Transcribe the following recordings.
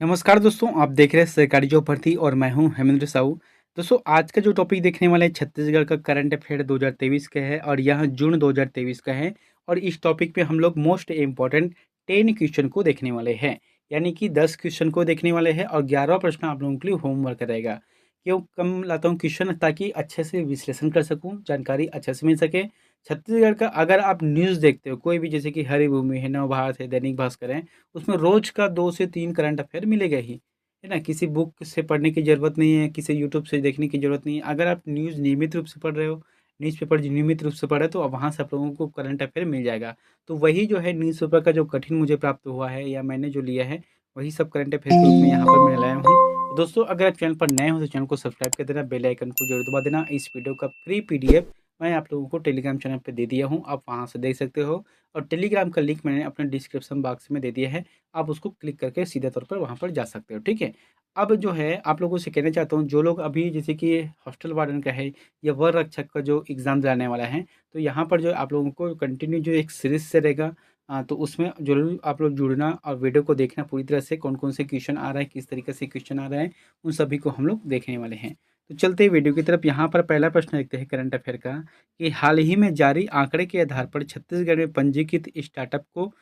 नमस्कार दोस्तों, आप देख रहे हैं सरकारी जॉब भर्ती और मैं हूं हेमेंद्र साहू। दोस्तों, आज का जो टॉपिक देखने वाले हैं छत्तीसगढ़ का करंट अफेयर 2023 का है और यह जून 2023 का है। और इस टॉपिक पे हम लोग मोस्ट इम्पॉर्टेंट 10 क्वेश्चन को देखने वाले हैं, यानी कि 10 क्वेश्चन को देखने वाले हैं और 11वां प्रश्न आप लोगों के लिए होमवर्क रहेगा। क्यों कम लाता हूँ क्वेश्चन, ताकि अच्छे से विश्लेषण कर सकूँ, जानकारी अच्छे से मिल सके। छत्तीसगढ़ का अगर आप न्यूज़ देखते हो कोई भी, जैसे कि हरिभूमि है, नवभारत है, दैनिक भास्कर है, उसमें रोज का 2 से 3 करंट अफेयर मिलेगा ही, है ना? किसी बुक से पढ़ने की ज़रूरत नहीं है, किसी यूट्यूब से देखने की ज़रूरत नहीं है। अगर आप न्यूज़ नियमित रूप से पढ़ रहे हो, न्यूज़पेपर नियमित रूप से पढ़ रहे हो, तो वहाँ से आप लोगों को करंट अफेयर मिल जाएगा। तो वही जो है न्यूज़पेपर का जो कठिन मुझे प्राप्त हुआ है या मैंने जो लिया है, वही सब करंट अफेयर के रूप में यहाँ पर मैं लाया हूँ। तो दोस्तों, अगर आप चैनल पर नए हो तो चैनल को सब्सक्राइब कर देना, बेल आइकन को ज़रूर दबा देना। इस वीडियो का फ्री पीडीएफ मैं आप लोगों को टेलीग्राम चैनल पे दे दिया हूँ, आप वहाँ से देख सकते हो। और टेलीग्राम का लिंक मैंने अपने डिस्क्रिप्शन बॉक्स में दे दिया है, आप उसको क्लिक करके सीधे तौर पर वहाँ पर जा सकते हो, ठीक है? अब जो है आप लोगों से कहना चाहता हूँ, जो लोग अभी जैसे कि हॉस्टल वार्डन का है या वर रक्षक का जो एग्ज़ाम दिलाने वाला है, तो यहाँ पर जो आप लोगों को कंटिन्यू जो एक सीरीज़ से रहेगा। तो उसमें ज़रूर आप लोग जुड़ना और वीडियो को देखना पूरी तरह से, कौन-कौन से क्वेश्चन आ रहा है, किस तरीके से क्वेश्चन आ रहा है, उन सभी को हम लोग देखने वाले हैं। तो चलते हैं वीडियो की तरफ। यहाँ पर पहला प्रश्न देखते हैं करंट अफेयर का, कि हाल ही में जारी आंकड़े के आधार पर छत्तीसगढ़ में पंजीकृत स्टार्टअप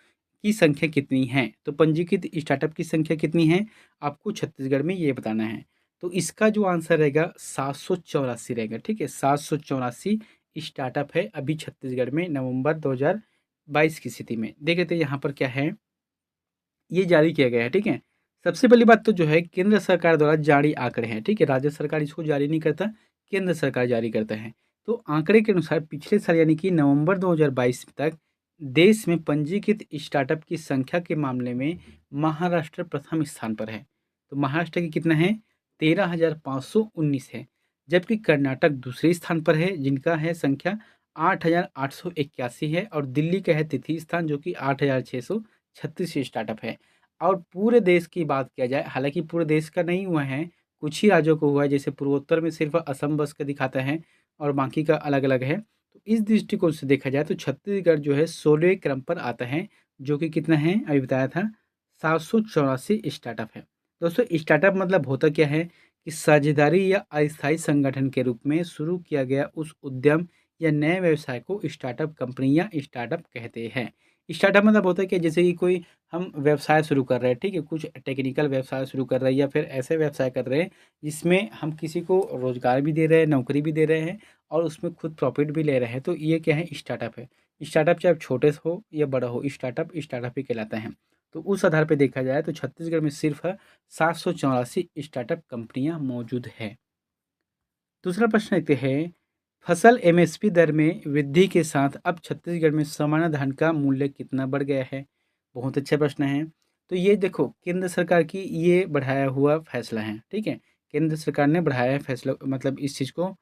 की संख्या कितनी है? तो पंजीकृत स्टार्टअप की संख्या कितनी है, आपको छत्तीसगढ़ में ये बताना है। तो इसका जो आंसर रहेगा 784 रहेगा, ठीक है? 784 स्टार्टअप है अभी छत्तीसगढ़ में नवंबर 2022 की स्थिति में। देख लेते हैं यहाँ पर क्या है, ये जारी किया गया है, ठीक है? सबसे पहली बात तो जो है केंद्र सरकार द्वारा जारी आंकड़े हैं, ठीक है? राज्य सरकार इसको जारी नहीं करता, केंद्र सरकार जारी करता है। तो आंकड़े के अनुसार पिछले साल यानी कि नवंबर 2022 तक देश में पंजीकृत स्टार्टअप की संख्या के मामले में महाराष्ट्र प्रथम स्थान पर है। तो महाराष्ट्र की कितना है? 13,519 है। जबकि कर्नाटक दूसरे स्थान पर है, जिनका है संख्या 8,881 है, और दिल्ली का है तृतीय स्थान, जो कि 8,636 स्टार्टअप है। और पूरे देश की बात किया जाए, हालाँकि पूरे देश का नहीं हुआ है, कुछ ही राज्यों को हुआ है, जैसे पूर्वोत्तर में सिर्फ़ असम बस का दिखाता है और बाकी का अलग-अलग है। तो इस दृष्टिकोण से देखा जाए तो छत्तीसगढ़ जो है 16वें क्रम पर आता है, जो कि कितना है अभी बताया था, 784 स्टार्टअप है। दोस्तों, स्टार्टअप मतलब होता क्या है, कि साझेदारी या अस्थायी संगठन के रूप में शुरू किया गया उस उद्यम या नए व्यवसाय को स्टार्टअप कंपनी या स्टार्टअप कहते हैं। स्टार्टअप मतलब होता है कि जैसे कि कोई हम व्यवसाय शुरू कर रहे हैं, ठीक है? कुछ टेक्निकल व्यवसाय शुरू कर रहे हैं या फिर ऐसे व्यवसाय कर रहे हैं जिसमें हम किसी को रोज़गार भी दे रहे हैं, नौकरी भी दे रहे हैं और उसमें खुद प्रॉफ़िट भी ले रहे हैं, तो ये क्या है? स्टार्टअप है। स्टार्टअप चाहे छोटे से हो या बड़ा हो, स्टार्टअप स्टार्टअप ही कहलाता है। तो उस आधार पे देखा जाए तो छत्तीसगढ़ में सिर्फ़ 784 स्टार्टअप कंपनियाँ मौजूद हैं। दूसरा प्रश्न देखते हैं, फसल एमएसपी दर में वृद्धि के साथ अब छत्तीसगढ़ में सामान्य धान का मूल्य कितना बढ़ गया है? बहुत अच्छा प्रश्न है। तो ये देखो, केंद्र सरकार की ये बढ़ाया हुआ फैसला है, ठीक है? केंद्र सरकार ने बढ़ाया है फैसला, मतलब इस चीज़ को।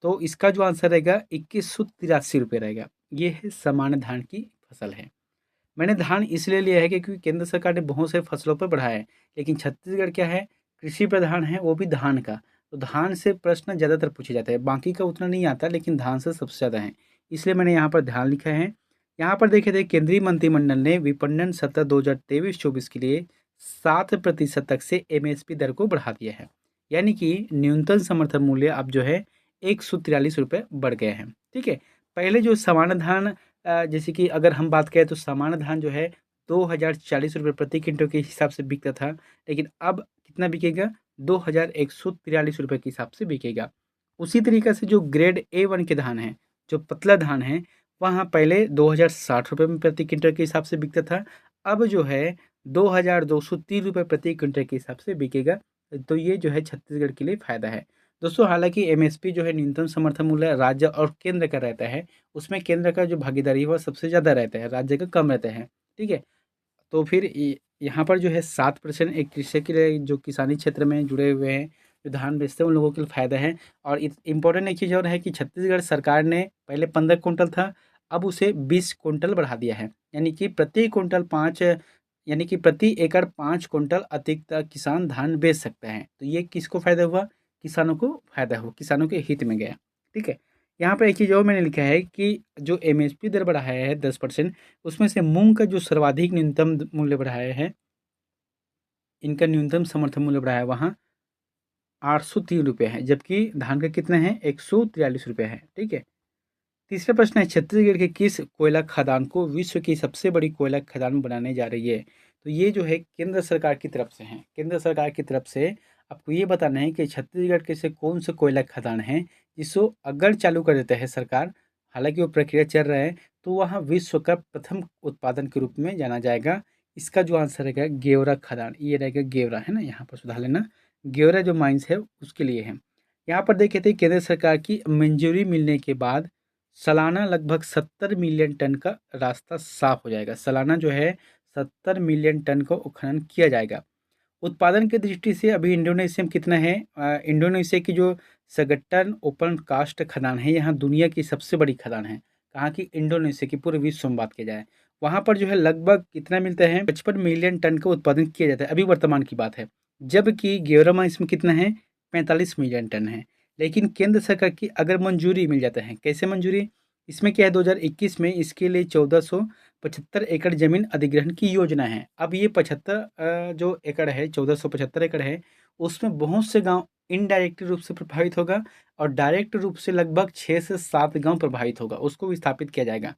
तो इसका जो आंसर रहेगा 2183 रुपये रहेगा। ये है सामान्य धान की फसल है। मैंने धान इसलिए लिया है क्योंकि केंद्र सरकार ने बहुत से फसलों पर बढ़ाया है, लेकिन छत्तीसगढ़ क्या है, कृषि प्रधान है, वो भी धान का। तो धान से प्रश्न ज़्यादातर पूछे जाते हैं, बाकी का उतना नहीं आता, लेकिन धान से सबसे ज़्यादा है, इसलिए मैंने यहाँ पर धान लिखा है। यहाँ पर देखे थे, केंद्रीय मंत्रिमंडल ने विपणन सत्र 2023-24 के लिए 7% तक से एमएसपी दर को बढ़ा दिया है, यानी कि न्यूनतम समर्थन मूल्य अब जो है 143 रुपये बढ़ गया है, ठीक है? पहले जो सामान्य धान, जैसे कि अगर हम बात करें तो सामान्य धान जो है 2,040 रुपये प्रति क्विंटल के हिसाब से बिकता था, लेकिन अब कितना बिकेगा? 2,143 रुपये के हिसाब से बिकेगा। उसी तरीके से जो ग्रेड A1 के धान हैं, जो पतला धान है, वहाँ पहले 2,060 रुपये में प्रति क्विंटल के हिसाब से बिकता था, अब जो है 2,203 रुपये प्रति क्विंटल के हिसाब से बिकेगा। तो ये जो है छत्तीसगढ़ के लिए फ़ायदा है। दोस्तों, हालाँकि एमएसपी जो है न्यूनतम समर्थन मूल्य राज्य और केंद्र का रहता है, उसमें केंद्र का जो भागीदारी है वो सबसे ज़्यादा रहता है, राज्य का कम रहता है, ठीक है? तो फिर यहाँ पर जो है 7% एक कृषक के लिए, जो किसानी क्षेत्र में जुड़े हुए हैं, जो धान बेचते हैं, उन लोगों के लिए फ़ायदा है। और इम्पोर्टेंट एक चीज़ और है कि छत्तीसगढ़ सरकार ने पहले 15 कुंटल था, अब उसे 20 कुंटल बढ़ा दिया है, यानी कि प्रति कुंटल 5, यानी कि प्रति एकड़ 5 कुंटल अतिरिक्त किसान धान बेच सकता है। तो ये किसको फ़ायदा हुआ? किसानों को फ़ायदा हुआ, किसानों के हित में गया, ठीक है? यहाँ पर एक चीज़ और मैंने लिखा है कि जो एमएसपी दर बढ़ाया है 10%, उसमें से मूँग का जो सर्वाधिक न्यूनतम मूल्य बढ़ाया है, इनका न्यूनतम समर्थन मूल्य बढ़ा है वहाँ 803 रुपये है, जबकि धान का कितना है 143 रुपये है। ठीक है। तीसरा प्रश्न है, छत्तीसगढ़ के किस कोयला खदान को विश्व की सबसे बड़ी कोयला खदान बनाने जा रही है? तो ये जो है केंद्र सरकार की तरफ से है। केंद्र सरकार की तरफ से आपको ये बताना है कि छत्तीसगढ़ के से कौन सा कोयला खदान है जिसको अगर चालू कर देता है सरकार, हालांकि वो प्रक्रिया चल रहा है, तो वहाँ विश्व का प्रथम उत्पादन के रूप में जाना जाएगा। इसका जो आंसर रहेगा गेवरा खदान, ये रहेगा गेवरा, है ना, यहाँ पर सुधार लेना। गेवरा जो माइंस है उसके लिए है। यहाँ पर देखे थे केंद्र सरकार की मंजूरी मिलने के बाद सालाना लगभग 70 मिलियन टन का रास्ता साफ हो जाएगा। सालाना जो है 70 मिलियन टन का उत्खनन किया जाएगा। उत्पादन की दृष्टि से अभी इंडोनेशिया में कितना है, इंडोनेशिया की जो सगट्टन ओपन कास्ट खदान है, यहाँ दुनिया की सबसे बड़ी खदान है। कहाँ की? इंडोनेशिया की। पूरे विश्व में बात की जाए वहाँ पर जो है लगभग कितना मिलता है, 55 मिलियन टन का उत्पादन किया जाता है, अभी वर्तमान की बात है। जबकि गेवरमा इसमें कितना है, 45 मिलियन टन है। लेकिन केंद्र सरकार की अगर मंजूरी मिल जाता है, कैसे मंजूरी, इसमें क्या है, 2021 में इसके लिए 1475 एकड़ जमीन अधिग्रहण की योजना है। अब ये 75 जो एकड़ है, 1475 एकड़ है, उसमें बहुत से गांव इनडायरेक्ट रूप से प्रभावित होगा और डायरेक्ट रूप से लगभग 6 से 7 गांव प्रभावित होगा, उसको विस्थापित किया जाएगा।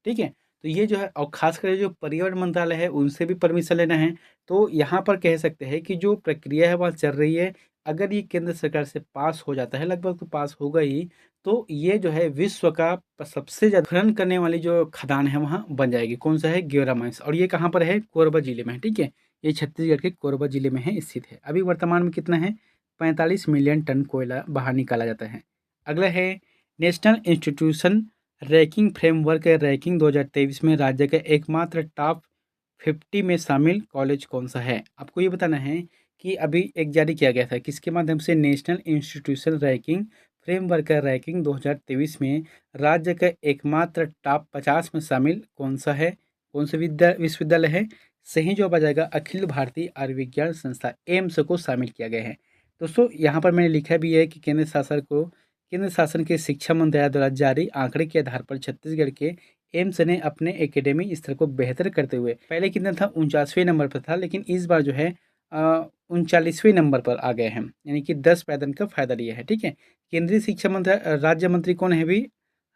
ठीक है। तो ये जो है, और खासकर जो पर्यावरण मंत्रालय है उनसे भी परमिशन लेना है। तो यहाँ पर कह सकते हैं कि जो प्रक्रिया है वहाँ चल रही है। अगर ये केंद्र सरकार से पास हो जाता है, लगभग तो पास होगा ही, तो ये जो है विश्व का सबसे ज़्यादा खनन करने वाली जो खदान है वहाँ बन जाएगी। कौन सा है? गेवरा माइंस। और ये कहाँ पर है? कोरबा जिले में है। ठीक है। ये छत्तीसगढ़ के कोरबा जिले में है, स्थित है। अभी वर्तमान में कितना है, 45 मिलियन टन कोयला बाहर निकाला जाता है। अगला है, national institution ranking framework ranking 2023 में राज्य का एकमात्र टॉप 50 में शामिल कॉलेज कौन सा है? आपको ये बताना है कि अभी एक जारी किया गया था, किसके माध्यम से? National institution ranking framework ranking 2023 में राज्य का एकमात्र टॉप 50 में शामिल कौन सा है, कौन सा विश्वविद्यालय है? सही जवाब आ जाएगा अखिल भारतीय आयुर्विज्ञान संस्था एम्स को शामिल किया गया है। दोस्तों यहाँ पर मैंने लिखा भी है कि केंद्र शासन के शिक्षा मंत्रालय द्वारा जारी आंकड़े के आधार पर छत्तीसगढ़ के एम्स ने अपने एकेडमिक स्तर को बेहतर करते हुए, पहले कितना था, 49वें नंबर पर था, लेकिन इस बार जो है 39वें नंबर पर आ गए हैं, यानी कि 10 पैदल का फायदा लिया है। ठीक है। केंद्रीय शिक्षा मंत्री राज्य मंत्री कौन है भी?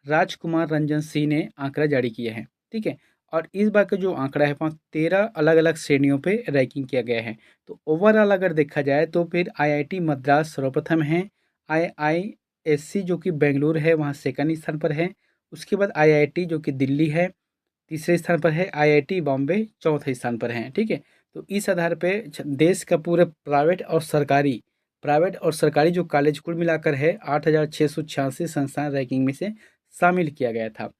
राजकुमार रंजन सिंह ने आंकड़ा जारी किया है। ठीक है। और इस बार का जो आंकड़ा है वहाँ 13 अलग अलग श्रेणियों पे रैंकिंग किया गया है। तो ओवरऑल अगर देखा जाए तो फिर आईआईटी मद्रास सर्वप्रथम है, आईआईएससी जो कि बेंगलुरु है वहाँ सेकंड स्थान पर है, उसके बाद आईआईटी जो कि दिल्ली है तीसरे स्थान पर है, आईआईटी बॉम्बे चौथे स्थान पर है। ठीक है। तो इस आधार पे देश का पूरे प्राइवेट और सरकारी जो कॉलेज कुल मिलाकर है 8,686 संस्थान रैंकिंग में से शामिल किया गया था।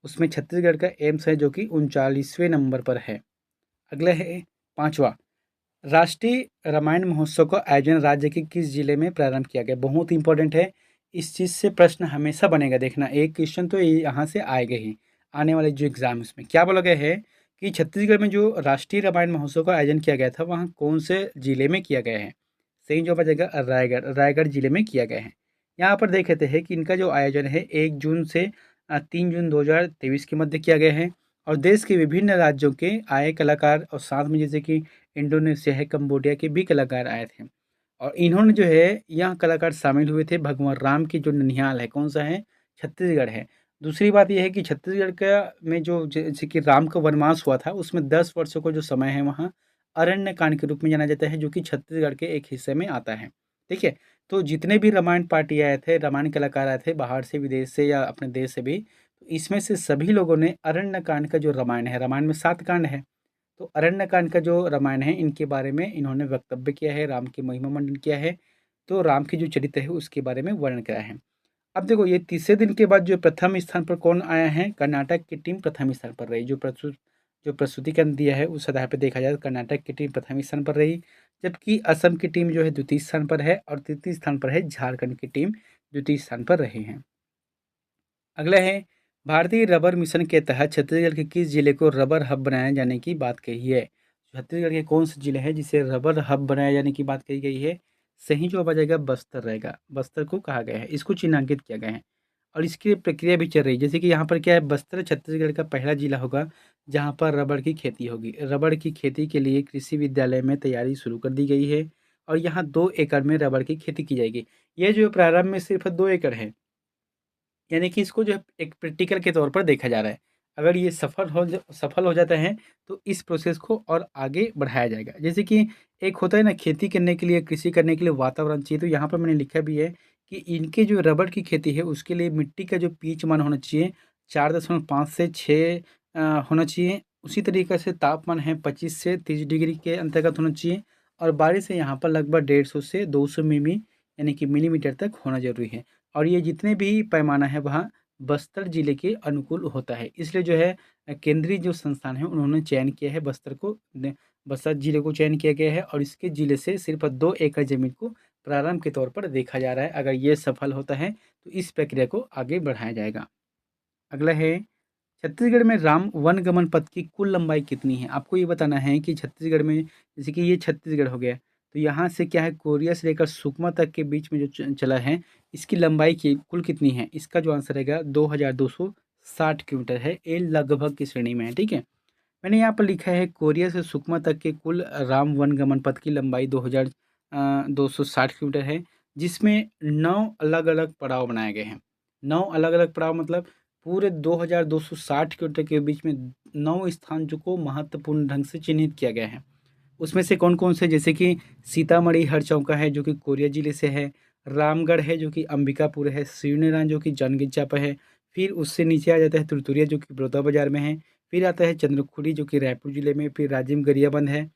उसमें छत्तीसगढ़ का एम्स है जो कि 39वें नंबर पर है। अगला है पांचवा, राष्ट्रीय रामायण महोत्सव का आयोजन राज्य के किस जिले में प्रारंभ किया गया? बहुत इंपॉर्टेंट है, इस चीज़ से प्रश्न हमेशा बनेगा। देखना, एक क्वेश्चन तो यहाँ से आएगा ही आने वाले जो एग्जाम, उसमें क्या बोला गया है कि छत्तीसगढ़ में जो राष्ट्रीय रामायण महोत्सव का आयोजन किया गया था वहाँ कौन से जिले में किया गया है? सही जवाब आ जाएगा रायगढ़ जिले में किया गया है। यहाँ पर देख लेते हैं कि इनका जो आयोजन है 1 जून से 3 जून 2023 के मध्य किया गया है। और देश के विभिन्न राज्यों के आए कलाकार और साथ में जैसे कि इंडोनेशिया है, कंबोडिया के भी कलाकार आए थे। और इन्होंने जो है यहाँ कलाकार शामिल हुए थे। भगवान राम की जो ननिहाल है, कौन सा है? छत्तीसगढ़ है। दूसरी बात यह है कि छत्तीसगढ़ का में जो जैसे कि राम का वनवास हुआ था उसमें 10 वर्षों का जो समय है वहाँ अरण्य कांड के रूप में जाना जाता है, जो कि छत्तीसगढ़ के एक हिस्से में आता है। ठीक है। तो जितने भी रामायण पार्टी आए थे, रामायण कलाकार आए थे बाहर से, विदेश से या अपने देश से भी, तो इसमें से सभी लोगों ने अरण्य कांड का जो रामायण है, रामायण में 7 कांड है, तो अरण्य कांड का जो रामायण है इनके बारे में इन्होंने वक्तव्य किया है, राम की महिमा मंडन किया है। तो राम की जो चरित्र है उसके बारे में वर्णन कराया है। अब देखो, ये तीसरे दिन के बाद जो प्रथम स्थान पर कौन आया है? कर्नाटक की टीम प्रथम स्थान पर रही। जो प्रस्तुतिकरण दिया है उस आधार पर देखा जाए तो कर्नाटक की टीम प्रथम स्थान पर रही, जबकि असम की टीम जो है द्वितीय स्थान पर है और तृतीय स्थान पर है झारखंड की टीम, द्वितीय स्थान पर रही है। अगला है, भारतीय रबर मिशन के तहत छत्तीसगढ़ के किस जिले को रबर हब बनाए जाने की बात कही है? छत्तीसगढ़ के कौन से जिले हैं जिसे रबर हब बनाए जाने की बात कही गई है? सही जवाब आ जाएगा बस्तर रहेगा। बस्तर को कहा गया है, इसको चिन्हांकित किया गया है। और इसकी प्रक्रिया भी चल रही है। जैसे कि यहाँ पर क्या है, बस्तर छत्तीसगढ़ का पहला जिला होगा जहाँ पर रबड़ की खेती होगी। रबड़ की खेती के लिए कृषि विद्यालय में तैयारी शुरू कर दी गई है और यहाँ 2 एकड़ में रबड़ की खेती की जाएगी। ये जो प्रारंभ में सिर्फ 2 एकड़ है, यानी कि इसको जो है एक प्रैक्टिकल के तौर पर देखा जा रहा है। अगर ये सफल हो जाता है तो इस प्रोसेस को और आगे बढ़ाया जाएगा। जैसे कि एक होता है ना, खेती करने के लिए, कृषि करने के लिए वातावरण चाहिए, तो यहाँ पर मैंने लिखा भी है कि इनके जो रबड़ की खेती है उसके लिए मिट्टी का जो पीएच मान होना चाहिए 4.5 से 6 होना चाहिए। उसी तरीके से तापमान है 25 से 30 डिग्री के अंतर्गत होना चाहिए और बारिश है यहाँ पर लगभग 150 से 200 मिमी यानी कि मिलीमीटर तक होना ज़रूरी है। और ये जितने भी पैमाना है वहाँ बस्तर ज़िले के अनुकूल होता है। इसलिए जो है केंद्रीय जो संस्थान है उन्होंने चयन किया है बस्तर ज़िले को चयन किया गया है और इसके ज़िले से सिर्फ 2 एकड़ ज़मीन को प्रारंभ के तौर पर देखा जा रहा है। अगर ये सफल होता है तो इस प्रक्रिया को आगे बढ़ाया जाएगा। अगला है, छत्तीसगढ़ में राम वनगमन पथ की कुल लंबाई कितनी है? आपको ये बताना है कि छत्तीसगढ़ में, जैसे कि ये छत्तीसगढ़ हो गया, तो यहाँ से क्या है, कोरिया से लेकर सुकमा तक के बीच में जो चला है, इसकी लंबाई की कुल कितनी है? इसका जो आंसर रहेगा 2260 किलोमीटर है। ये लगभग की श्रेणी में है, ठीक है। मैंने यहाँ पर लिखा है कोरिया से सुकमा तक के कुल राम वनगमन पथ की लंबाई 2260 किलोमीटर है, जिसमें 9 अलग-अलग पड़ाव बनाए गए हैं। 9 अलग-अलग पड़ाव मतलब पूरे 2260 किलोमीटर के बीच में 9 स्थान जो को महत्वपूर्ण ढंग से चिन्हित किया गया है। उसमें से कौन-कौन से, जैसे कि सीतामढ़ी हरचौका है जो कि कोरिया जिले से है, रामगढ़ है जो कि अंबिकापुर है, शिवनारायण जो कि जांजगीर चांपा है, फिर उससे नीचे आ जाता है तुरतुरिया जो कि बलौदाबाजार में है, फिर आता है चंद्रखुरी जो कि रायपुर जिले में, फिर राजिम गरियाबंद है,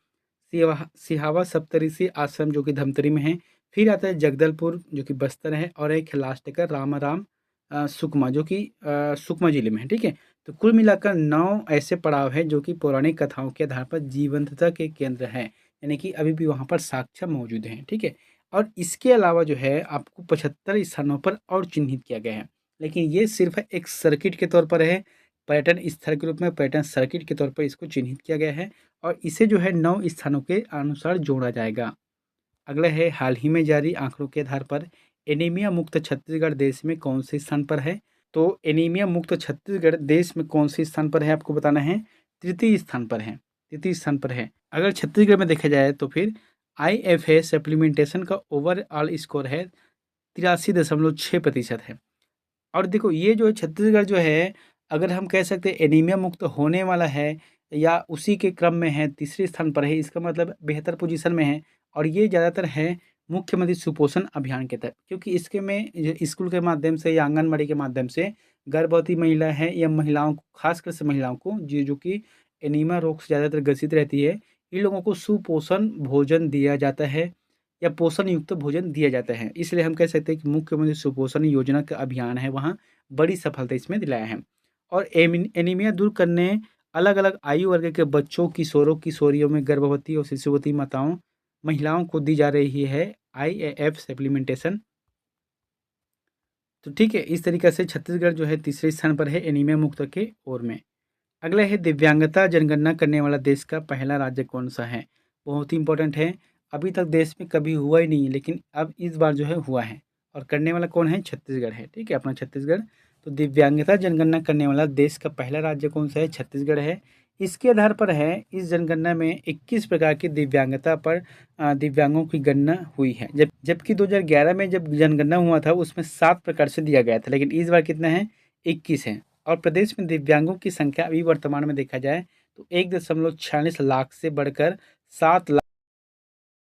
सिहावा सप्तऋषि आश्रम जो कि धमतरी में है, फिर आता है जगदलपुर जो कि बस्तर है और एक लास्ट का रामाराम सुकमा जो कि सुकमा जिले में है, ठीक है। तो कुल मिलाकर 9 ऐसे पड़ाव हैं जो कि पौराणिक कथाओं के आधार पर जीवंतता के केंद्र हैं, यानी कि अभी भी वहाँ पर साक्ष्य मौजूद हैं, ठीक है। और इसके अलावा जो है आपको 75 स्थानों पर और चिन्हित किया गया है, लेकिन ये सिर्फ एक सर्किट के तौर पर है, पर्यटन स्थल के रूप में, पर्यटन सर्किट के तौर पर इसको चिन्हित किया गया है और इसे जो है 9 स्थानों के अनुसार जोड़ा जाएगा। अगला है, हाल ही में जारी आंकड़ों के आधार पर एनीमिया मुक्त छत्तीसगढ़ देश में कौन से स्थान पर है? तो एनीमिया मुक्त छत्तीसगढ़ देश में कौन से स्थान पर है आपको बताना है? तृतीय स्थान पर है, तृतीय स्थान पर है। अगर छत्तीसगढ़ में देखा जाए तो फिर आईएफए सप्लीमेंटेशन का ओवरऑल स्कोर है 83.6% है। और देखो ये जो है छत्तीसगढ़ जो है, अगर हम कह सकते हैं एनीमिया मुक्त होने वाला है या उसी के क्रम में है, तीसरे स्थान पर है, इसका मतलब बेहतर पोजीशन में है। और ये ज़्यादातर है मुख्यमंत्री सुपोषण अभियान के तहत, क्योंकि इसके में स्कूल के माध्यम से या आंगनबाड़ी के माध्यम से गर्भवती महिला है या महिलाओं को, खासकर से महिलाओं को जो कि एनीमिया रोग से ज़्यादातर ग्रसित रहती है, इन लोगों को सुपोषण भोजन दिया जाता है या पोषण युक्त भोजन दिया जाता है। इसलिए हम कह सकते हैं कि मुख्यमंत्री सुपोषण योजना का अभियान है वहाँ बड़ी सफलता इसमें दिलाया है। और एनीमिया दूर करने अलग-अलग आयु वर्ग के बच्चों, किशोरों, किशोरियों में गर्भवती और शिशुवती माताओं, महिलाओं को दी जा रही है आईएएफ सप्लीमेंटेशन। तो ठीक है, इस तरीके से छत्तीसगढ़ जो है तीसरे स्थान पर है एनीमिया मुक्त के ओर में। अगला है, दिव्यांगता जनगणना करने वाला देश का पहला राज्य कौन सा है? बहुत ही इंपॉर्टेंट है। अभी तक देश में कभी हुआ ही नहीं, लेकिन अब इस बार जो है हुआ है और करने वाला कौन है? छत्तीसगढ़ है, ठीक है, अपना छत्तीसगढ़। तो दिव्यांगता जनगणना करने वाला देश का पहला राज्य कौन सा है? छत्तीसगढ़ है। इसके आधार पर है, इस जनगणना में 21 प्रकार की दिव्यांगता पर दिव्यांगों की गणना हुई है। जबकि 2011 में जब जनगणना हुआ था उसमें 7 प्रकार से दिया गया था, लेकिन इस बार कितना है? 21 है। और प्रदेश में दिव्यांगों की संख्या अभी वर्तमान में देखा जाए तो 1.46 लाख से बढ़कर 7 लाख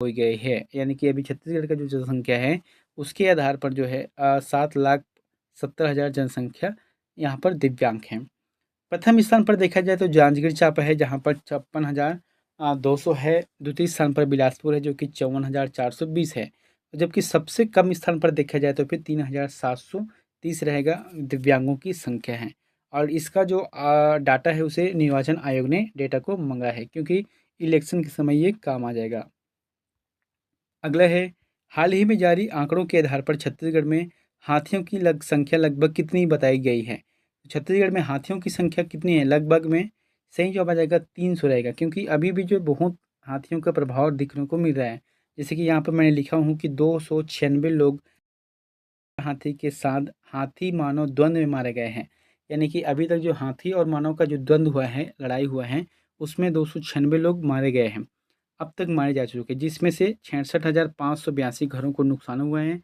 हो गई है, यानी कि अभी छत्तीसगढ़ का जो जनसंख्या है उसके आधार पर जो है 7,70,000 जनसंख्या यहाँ पर दिव्यांग हैं। प्रथम स्थान पर देखा जाए तो जांजगीर चांपा है जहाँ पर 56,200 है। द्वितीय स्थान पर बिलासपुर है जो कि 54,420 है, जबकि सबसे कम स्थान पर देखा जाए तो फिर 3,730 रहेगा दिव्यांगों की संख्या है। और इसका जो डाटा है उसे निर्वाचन आयोग ने डेटा को मंगा है, क्योंकि इलेक्शन के समय ये काम आ जाएगा। अगला है, हाल ही में जारी आंकड़ों के आधार पर छत्तीसगढ़ में हाथियों की संख्या लगभग कितनी बताई गई है? छत्तीसगढ़ में हाथियों की संख्या कितनी है लगभग में? सही जवाब आ जाएगा 300 रहेगा, क्योंकि अभी भी जो बहुत हाथियों का प्रभाव दिखने को मिल रहा है। जैसे कि यहाँ पर मैंने लिखा हूँ कि 296 लोग हाथी के साथ हाथी मानव द्वंद्व में मारे गए हैं। यानी कि अभी तक जो हाथी और मानव का जो द्वंद्व हुआ है, लड़ाई हुआ है, उसमें 296 लोग मारे गए हैं, अब तक मारे जा चुके हैं, जिसमें से 66,582 घरों को नुकसान हुआ है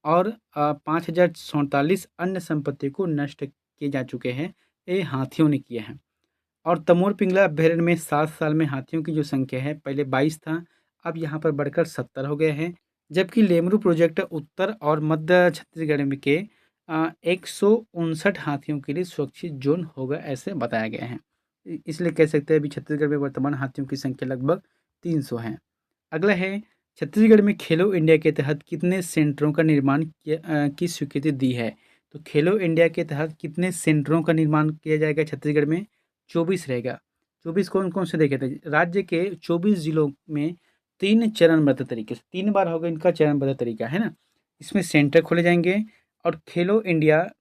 और 5,047 अन्य संपत्ति को नष्ट किए जा चुके हैं, ये हाथियों ने किए हैं। और तमोर पिंगला अभयारण्य में 7 साल में हाथियों की जो संख्या है, पहले 22 था, अब यहाँ पर बढ़कर 70 हो गए हैं। जबकि लेमरू प्रोजेक्ट उत्तर और मध्य छत्तीसगढ़ में के 159 हाथियों के लिए सुरक्षित जोन होगा, ऐसे बताया गया है। इसलिए कह सकते हैं अभी छत्तीसगढ़ में वर्तमान हाथियों की संख्या लगभग 300 है। अगला है, छत्तीसगढ़ में खेलो इंडिया के तहत कितने सेंटरों का निर्माण की स्वीकृति दी है। तो खेलो इंडिया के तहत कितने सेंटरों का निर्माण किया जाएगा छत्तीसगढ़ में? 24 रहेगा। 24 कौन-कौन से देखे थे? राज्य के 24 जिलों में 3 चरणबद्ध तरीके से, 3 बार होगा इनका चरणबद्ध तरीका, है ना? इसमें सेंटर खोले जाएँगे और खेलो इंडिया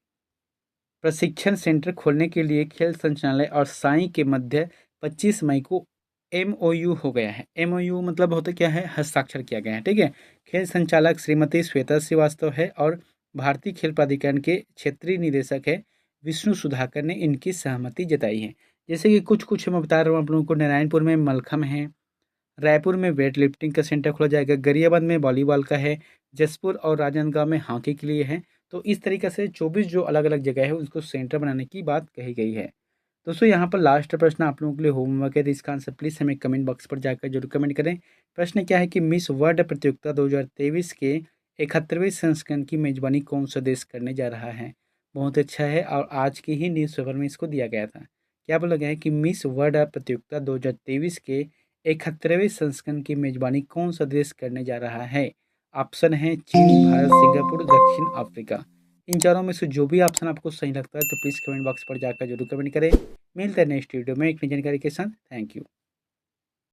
प्रशिक्षण सेंटर खोलने के लिए खेल संचालनालय और साई के मध्य 25 मई को एमओयू हो गया है। एमओयू मतलब होता क्या है? हस्ताक्षर किया गया है, ठीक है? खेल संचालक श्रीमती श्वेता श्रीवास्तव है और भारतीय खेल प्राधिकरण के क्षेत्रीय निदेशक है विष्णु सुधाकर ने इनकी सहमति जताई है। जैसे कि कुछ मैं बता रहा हूँ आप लोगों को, नारायणपुर में मलखम है, रायपुर में वेट लिफ्टिंग का सेंटर खोला जाएगा, गरियाबंद में वॉलीबॉल का है, जसपुर और राजनांदगांव में हॉकी के लिए है। तो इस तरीके से 24 जो अलग-अलग जगह है उसको सेंटर बनाने की बात कही गई है। दोस्तों यहाँ पर लास्ट प्रश्न आप लोगों के लिए होमवर्क है, तो इसका आंसर प्लीज़ हमें कमेंट बॉक्स पर जाकर जरूर कमेंट करें। प्रश्न क्या है कि मिस वर्ल्ड प्रतियोगिता 2023 के 71वें संस्करण की मेजबानी कौन सा देश करने जा रहा है? बहुत अच्छा है और आज की ही न्यूज़पेपर में इसको दिया गया था। क्या बोला गया है कि मिस वर्ल्ड प्रतियोगिता 2023 के 71वें संस्करण की मेजबानी कौन सा देश करने जा रहा है? ऑप्शन है चीन, भारत, सिंगापुर, दक्षिण अफ्रीका। इन चारों में से जो भी ऑप्शन आपको सही लगता है तो प्लीज़ कमेंट बॉक्स पर जाकर जरूर कमेंट करें। मिलते हैं नेक्स्ट वीडियो में एक नई जानकारी के साथ। Thank you.